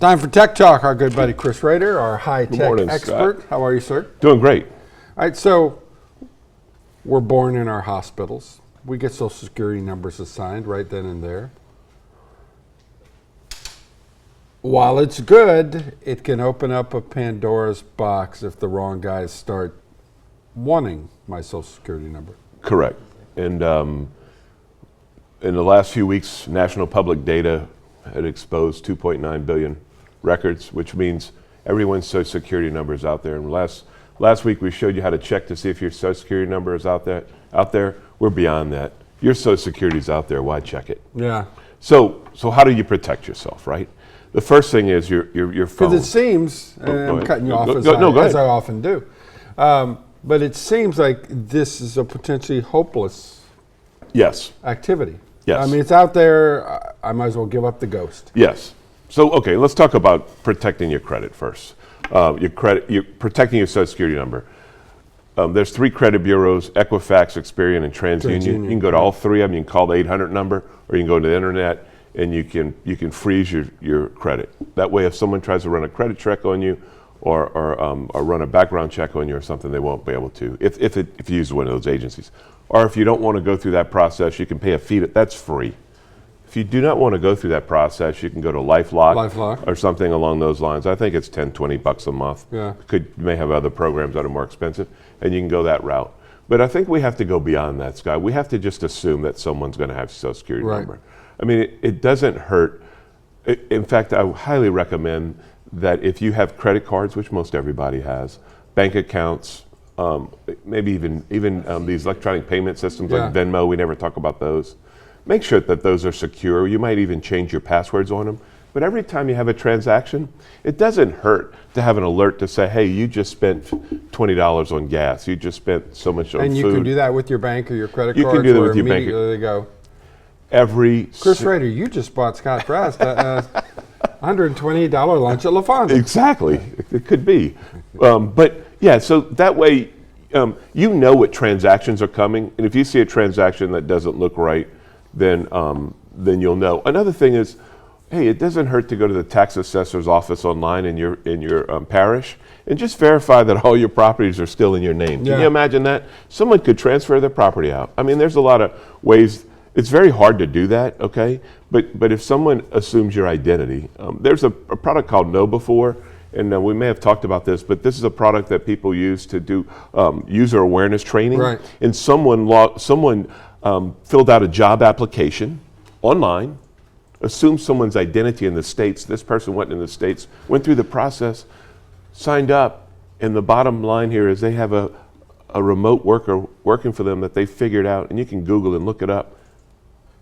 Time for Tech Talk. Our good buddy Chris Rader, our high-tech expert. Scott. How are you, sir? Doing great. All right, so we're born in our hospitals. We get Social Security numbers assigned right then and there. While it's good, it can open up a Pandora's box if the wrong guys start wanting my Social Security number. Correct. And in the last few weeks, national public data had exposed 2.9 billion records, which means everyone's Social Security number is out there. And last week we showed you how to check to see if your Social Security number is out there. We're beyond that. Your Social Security is out there. Why check it? Yeah. So how do you protect yourself, right? The first thing is your phone. Because it seems, and I'm cutting you off as I often do, but it seems like this is a potentially hopeless activity. Yes. I mean, it's out there. I might as well give up the ghost. Yes. So, okay, let's talk about protecting your credit first. You're protecting your Social Security number. There's 3 credit bureaus: Equifax, Experian, and TransUnion. You can go to all 3 of them. You can call the 800 number, or you can go to the internet and you can freeze your credit. That way, if someone tries to run a credit check on you, or run a background check on you or something, they won't be able to. If you use one of those agencies, or if you don't want to go through that process, you can pay a fee. That's free. If you do not want to go through that process, you can go to LifeLock or something along those lines. I think it's $10-20 a month. Yeah. You may have other programs that are more expensive, and you can go that route. But I think we have to go beyond that, Scott. We have to just assume that someone's going to have a Social Security number. I mean, it doesn't hurt. In fact, I highly recommend that if you have credit cards, which most everybody has, bank accounts, maybe even these electronic payment systems like Venmo, we never talk about those. Make sure that those are secure. You might even change your passwords on them. But every time you have a transaction, it doesn't hurt to have an alert to say, hey, you just spent $20 on gas. You just spent so much on food. And you can do that with your bank or your credit cards. You can do that with your bank. Immediately they go. Chris Rader, you just bought Scott Brast $128 lunch at LaFonda. Exactly. It could be. But yeah, so that way you know what transactions are coming. And if you see a transaction that doesn't look right, then you'll know. Another thing is, hey, it doesn't hurt to go to the tax assessor's office online in your parish and just verify that all your properties are still in your name. Can you imagine that? Someone could transfer their property out. I mean, there's a lot of ways. It's very hard to do that, okay? But if someone assumes your identity, there's a product called KnowBe4, and we may have talked about this, but this is a product that people use to do user awareness training. Right. And someone filled out a job application online, assumed someone's identity in the States. This person went in the States, went through the process, signed up, and the bottom line here is they have a remote worker working for them that they figured out, and you can Google and look it up.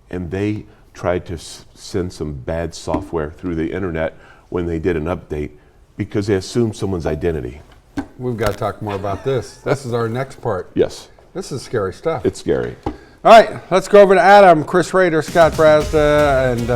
And they tried to send some bad software through the internet when they did an update because they assumed someone's identity. We've got to talk more about this. This is our next part. Yes. This is scary stuff. It's scary. All right, let's go over to Adam, Chris Rader, Scott Brast, and